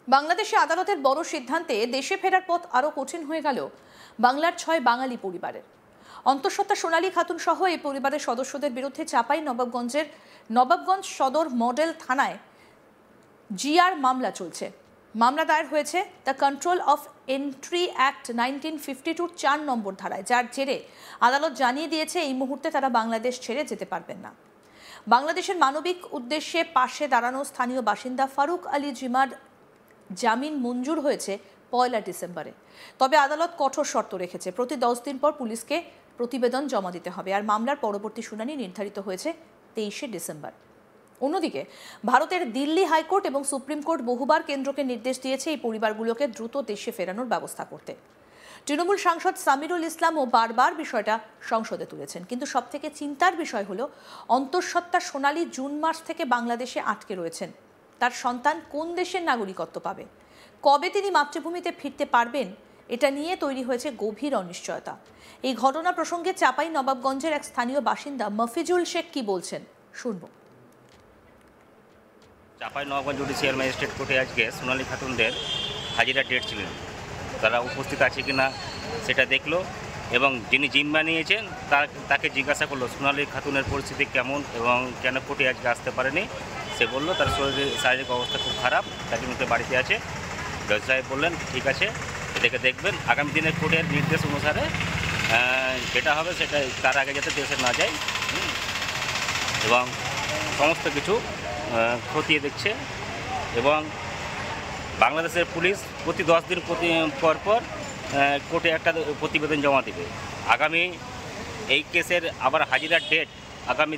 বাংলাদেশে আদালতের বড় সিদ্ধান্তে দেশে ফেরার পথ আরও কঠিন হয়ে গেল বাংলার 6 বাঙালি পরিবারের। অন্তঃসত্ত্বা সোনালী খাতুন সহ এই পরিবারের সদস্যদের বিরুদ্ধে নবাবগঞ্জ সদর মডেল থানায় জিআর মামলা চলছে। মামলা দায়ের হয়েছে the control of entry act 1952 4 নম্বর ধারায়, যার জেরে আদালত জানিয়ে দিয়েছে এই মুহূর্তে তারা বাংলাদেশ ছেড়ে যেতে পারবেন না। বাংলাদেশের মানবিক উদ্দেশ্যে পাশে দাঁড়ানো স্থানীয় বাসিন্দা ফারুক আলী জিমার জামিন মঞ্জুর হয়েছে 1 ডিসেম্বরে। তবে আদালত কঠোর শর্ত রেখেছে, প্রতি 10 দিন পর পুলিশকে প্রতিবেদন জমা দিতে হবে। আর মামলার পরবর্তী শুনানি নির্ধারিত হয়েছে 23 ডিসেম্বর। অন্যদিকে ভারতের দিল্লি হাইকোর্ট এবং সুপ্রিম কোর্ট বহুবার কেন্দ্রকে নির্দেশ দিয়েছে এই পরিবারগুলোকে দ্রুত দেশে ফেরানোর ব্যবস্থা করতে। তৃণমূল সাংসদ সামিরুল ইসলামও বারবার বিষয়টা সংসদে তুলেছেন, কিন্তু সবথেকে চিন্তার বিষয় হলো অন্তঃসত্ত্বা সোনালী জুন মাস থেকে বাংলাদেশে আটকে রয়েছেন। তার সন্তান কোন দেশের নাগরিকত্ব পাবে, কবে তিনি মাতৃভূমিতে ফিরতে পারবেন, এটা নিয়ে তৈরি হয়েছে গভীর অনিশ্চয়তা। এই ঘটনা প্রসঙ্গে চাঁপাইনবাবগঞ্জের এক স্থানীয় বাসিন্দা মফিজুল শেখ কি বলছেন শুনব। চাঁপাইনবাবগঞ্জ জুডিশিয়াল ম্যাজিস্ট্রেট কোর্টে আজকে সোনালী খাতুনদের হাজিরা ডেট ছিলেন। তারা উপস্থিত আছে কিনা সেটা দেখলো এবং যিনি জিম্মা নিয়েছেন তাকে জিজ্ঞাসা করলো সোনালী খাতুনের পরিস্থিতি কেমন এবং কেন কোর্টে আজকে আসতে পারেনি। সে বলল তার শারীরিক অবস্থা খুব খারাপ, তাকে নিতে বাড়িতে আছে। জজ সাহেব বললেন ঠিক আছে, এটাকে দেখবেন, আগামী দিনে কোর্টের নির্দেশ অনুসারে যেটা হবে সেটা তার আগে যাতে দেশে না যায় এবং সমস্ত কিছু খতিয়ে দেখছে। এবং বাংলাদেশের পুলিশ প্রতি 10 দিন পর কোর্টে একটা প্রতিবেদন জমা দেবে। আগামী এই কেসের আবার হাজিরার ডেট আগামী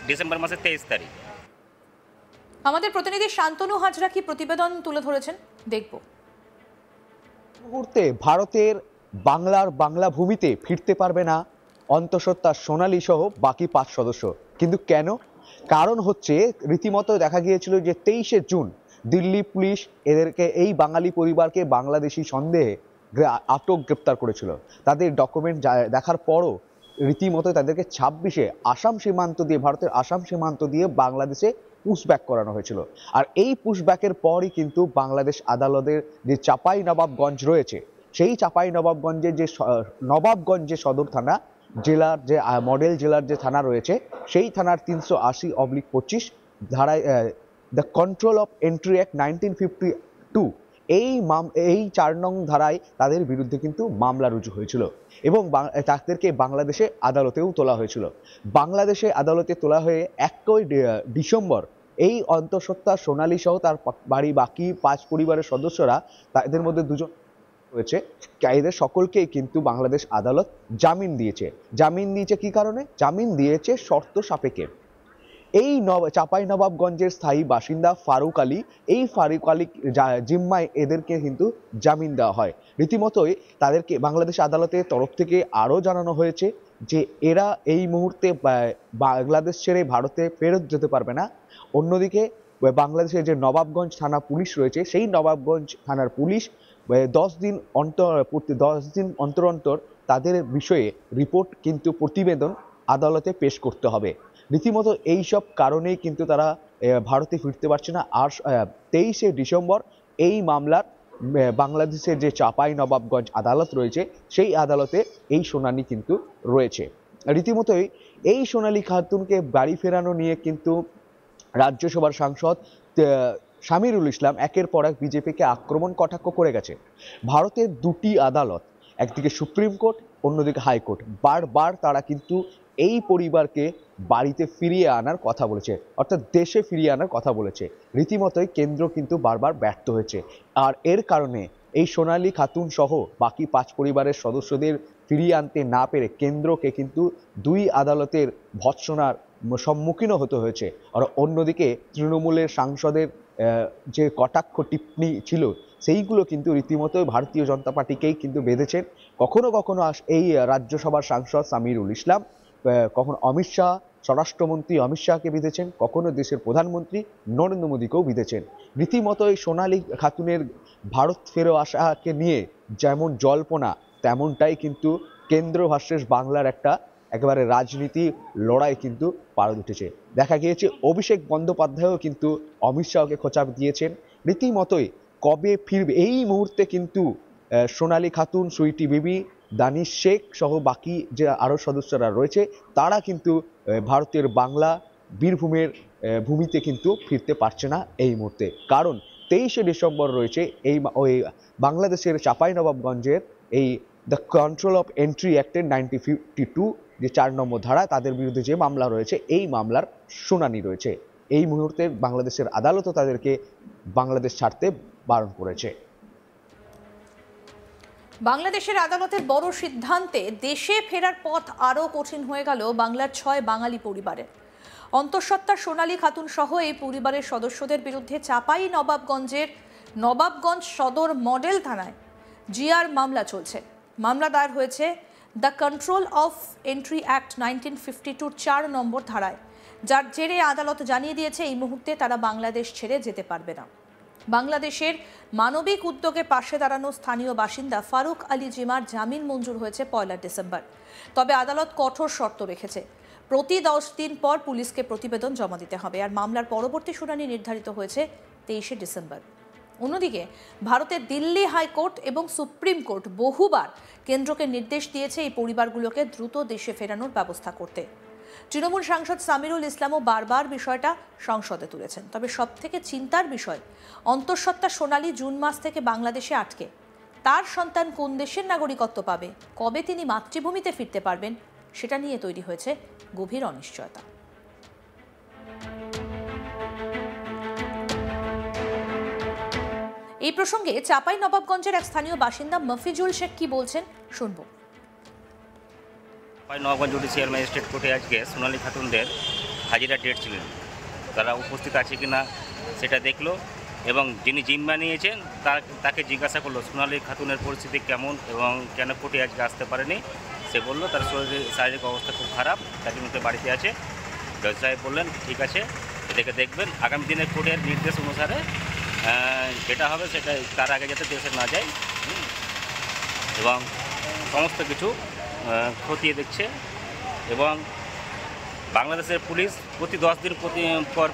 ডিসেম্বর মাসের 23 তারিখ। আমাদের প্রতিনিধি শান্তনু হাজরা কি প্রতিবেদন তুলে ধরেছেন দেখব। মুহূর্তে ভারতের বাংলা ভূমিতে ফিরতে পারবে না অন্তঃসত্ত্বা সোনালী সহ বাকি 5 সদস্য। কিন্তু কেন? কারণ হচ্ছে রীতিমতো দেখা গিয়েছিল যে 23শে জুন দিল্লি পুলিশ এদেরকে, এই বাঙালি পরিবারকে বাংলাদেশি সন্দেহে গ্রেপ্তার করেছিল। তাদের ডকুমেন্ট দেখার পরও রীতিমতো তাদেরকে 26শে আসাম সীমান্ত দিয়ে, ভারতের আসাম সীমান্ত দিয়ে বাংলাদেশে পুশব্যাক করানো হয়েছিল। আর এই পুশব্যাকের পরই কিন্তু বাংলাদেশ আদালতের যে চাঁপাইনবাবগঞ্জ রয়েছে, সেই চাঁপাইনবাবগঞ্জের যে নবাবগঞ্জ সদর থানা জেলার যে মডেল জেলার যে থানা রয়েছে, সেই থানার 380/25 ধারায় the control of entry act 1952 এই 4 নং ধারায় তাদের বিরুদ্ধে কিন্তু মামলা রুজু হয়েছিল এবং তাদেরকে বাংলাদেশে আদালতেও তোলা হয়েছিল। বাংলাদেশে আদালতে তোলা হয়ে 1 ডিসেম্বর এই অন্তঃসত্ত্বা সোনালী সহ তার বাড়ি বাকি 5 পরিবারের সদস্যরা, তাদের মধ্যে 2 জন রয়েছে, এদের সকলকেই কিন্তু বাংলাদেশ আদালত জামিন দিয়েছে। কি কারণে জামিন দিয়েছে? শর্ত সাপেক্ষে। এই চাঁপাইনবাবগঞ্জের স্থায়ী বাসিন্দা ফারুক আলী, এই ফারুক আলী জিম্মায় এদেরকে কিন্তু জামিন দেওয়া হয়। রীতিমতোই তাদেরকে বাংলাদেশ আদালতের তরফ থেকে আরও জানানো হয়েছে যে এরা এই মুহূর্তে বাংলাদেশ ছেড়ে ভারতে ফেরত যেতে পারবে না। অন্যদিকে বাংলাদেশের যে নবাবগঞ্জ থানা পুলিশ রয়েছে, সেই নবাবগঞ্জ থানার পুলিশ 10 দিন অন্তর তাদের বিষয়ে রিপোর্ট কিন্তু প্রতিবেদন আদালতে পেশ করতে হবে। রীতিমতো এইসব কারণেই কিন্তু তারা ভারতে ফিরতে পারছে না। আর 23শে ডিসেম্বর এই মামলার বাংলাদেশের যে চাঁপাইনবাবগঞ্জ আদালত রয়েছে, সেই আদালতে এই শুনানি কিন্তু রয়েছে। রীতিমতোই এই সোনালী খাতুনকে বাড়ি ফেরানো নিয়ে কিন্তু রাজ্যসভার সাংসদ সামিরুল ইসলাম একের পর এক বিজেপিকে আক্রমণ কটাক্ষ করে গেছে। ভারতের 2টি আদালত, একদিকে সুপ্রিম কোর্ট, অন্যদিকে হাইকোর্ট, বারবার তারা কিন্তু এই পরিবারকে বাড়িতে ফিরিয়ে আনার কথা বলেছে, অর্থাৎ দেশে ফিরিয়ে আনার কথা বলেছে। রীতিমতোই কেন্দ্র কিন্তু বারবার ব্যর্থ হয়েছে। আর এর কারণে এই সোনালী খাতুন সহ বাকি 5 পরিবারের সদস্যদের ফিরিয়ে আনতে না পেরে কেন্দ্রকে কিন্তু 2 আদালতের ভৎসনার সম্মুখীন হতে হয়েছে। আর অন্যদিকে তৃণমূলের সাংসদের যে কটাক্ষ টিপ্পনি ছিল, সেইগুলো কিন্তু রীতিমতোই ভারতীয় জনতা পার্টিকেই কিন্তু বেঁধেছেন। কখনো কখনো এই রাজ্যসভার সাংসদ সামিরুল ইসলাম, কখনো অমিত শাহ, স্বরাষ্ট্রমন্ত্রী অমিত শাহকে বিঁধেছেন, কখনো দেশের প্রধানমন্ত্রী নরেন্দ্র মোদীকেও বিঁধেছেন। রীতিমতোই সোনালী খাতুনের ভারত ফেরো আসাকে নিয়ে যেমন জল্পনা, তেমনটাই কিন্তু কেন্দ্র ভার্সেস বাংলার একটা একেবারে রাজনীতি লড়াই কিন্তু পারদ উঠেছে। দেখা গিয়েছে অভিষেক বন্দ্যোপাধ্যায়ও কিন্তু অমিত শাহকে খোঁচা দিয়েছেন রীতিমতোই কবে ফিরবে। এই মুহূর্তে কিন্তু সোনালী খাতুন, সুইটি বিবি, দানিশ শেখ সহ বাকি যে আরও সদস্যরা রয়েছে তারা কিন্তু ভারতের বাংলা বীরভূমের ভূমিতে কিন্তু ফিরতে পারছে না এই মুহূর্তে। কারণ 23শে ডিসেম্বর রয়েছে ওই বাংলাদেশের চাঁপাইনবাবগঞ্জের এই দ্য কন্ট্রোল অফ এন্ট্রি অ্যাক্টের 1952 যে 4 নম্বর ধারা, তাদের বিরুদ্ধে যে মামলা রয়েছে এই মামলার শুনানি রয়েছে। এই মুহূর্তে বাংলাদেশের আদালতও তাদেরকে বাংলাদেশ ছাড়তে বারণ করেছে। বাংলাদেশের আদালতের বড় সিদ্ধান্তে দেশে ফেরার পথ আরও কঠিন হয়ে গেল বাংলার 6 বাঙালি পরিবারের। অন্তঃসত্ত্বা সোনালী খাতুন সহ এই পরিবারের সদস্যদের বিরুদ্ধে নবাবগঞ্জ সদর মডেল থানায় জিআর মামলা চলছে। মামলা দায়ের হয়েছে the control of entry act 1952 4 নম্বর ধারায়, যার জেরে আদালত জানিয়ে দিয়েছে এই মুহূর্তে তারা বাংলাদেশ ছেড়ে যেতে পারবে না। বাংলাদেশের মানবিক উদ্যোগে পাশে দাঁড়ানো স্থানীয় বাসিন্দা ফারুক আলী জিমার জামিন মঞ্জুর হয়েছে 1 ডিসেম্বর। তবে আদালত কঠোর শর্ত রেখেছে, প্রতি 10 দিন পর পুলিশকে প্রতিবেদন জমা দিতে হবে। আর মামলার পরবর্তী শুনানি নির্ধারিত হয়েছে 23শে ডিসেম্বর। অন্যদিকে ভারতের দিল্লি হাইকোর্ট এবং সুপ্রিম কোর্ট বহুবার কেন্দ্রকে নির্দেশ দিয়েছে এই পরিবারগুলোকে দ্রুত দেশে ফেরানোর ব্যবস্থা করতে। তৃণমূল সাংসদ সামিরুল ইসলামও বারবার বিষয়টা সংসদে তুলেছেন। তবে সবথেকে চিন্তার বিষয়, অন্তঃসত্ত্বা সোনালী জুন মাস থেকে বাংলাদেশে আটকে। তার সন্তান কোন দেশের নাগরিকত্ব পাবে, কবে তিনি মাতৃভূমিতে ফিরতে পারবেন, সেটা নিয়ে তৈরি হয়েছে গভীর অনিশ্চয়তা। এই প্রসঙ্গে চাঁপাইনবাবগঞ্জের এক স্থানীয় বাসিন্দা মফিজুল শেখ কি বলছেন শুনবো। চাঁপাইনবাবগঞ্জ জুডিশিয়াল ম্যাজিস্ট্রেট কোর্টে আজকে সোনালী খাতুনদের হাজিরার ডেট ছিলেন। তারা উপস্থিত আছে কিনা সেটা দেখলো এবং যিনি জিম্মা নিয়েছেন তাকে জিজ্ঞাসা করলো সোনালী খাতুনের পরিস্থিতি কেমন এবং কেন কোর্টে আজকে আসতে পারেনি। সে বলল তার শারীরিক অবস্থা খুব খারাপ, তাকে নিতে বাড়িতে আছে। জজ সাহেব বললেন ঠিক আছে, এটাকে দেখবেন, আগামী দিনে কোর্টের নির্দেশ অনুসারে যেটা হবে সেটা তার আগে যাতে দেশে না যায় এবং সমস্ত কিছু খতিয়ে দেখছে। এবং বাংলাদেশের পুলিশ প্রতি 10 দিন পর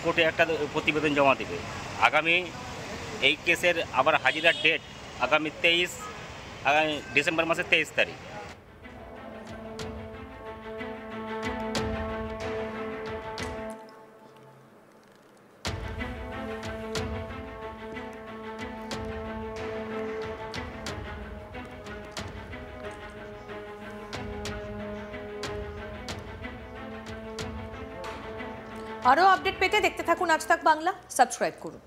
কোর্টে একটা প্রতিবেদন জমা দেবে। আগামী এই কেসের আবার হাজিরার ডেট আগামী ডিসেম্বর মাসের 23 তারিখ। আরও আপডেট পেতে দেখতে থাকুন আজ তাক বাংলা, সাবস্ক্রাইব করুন।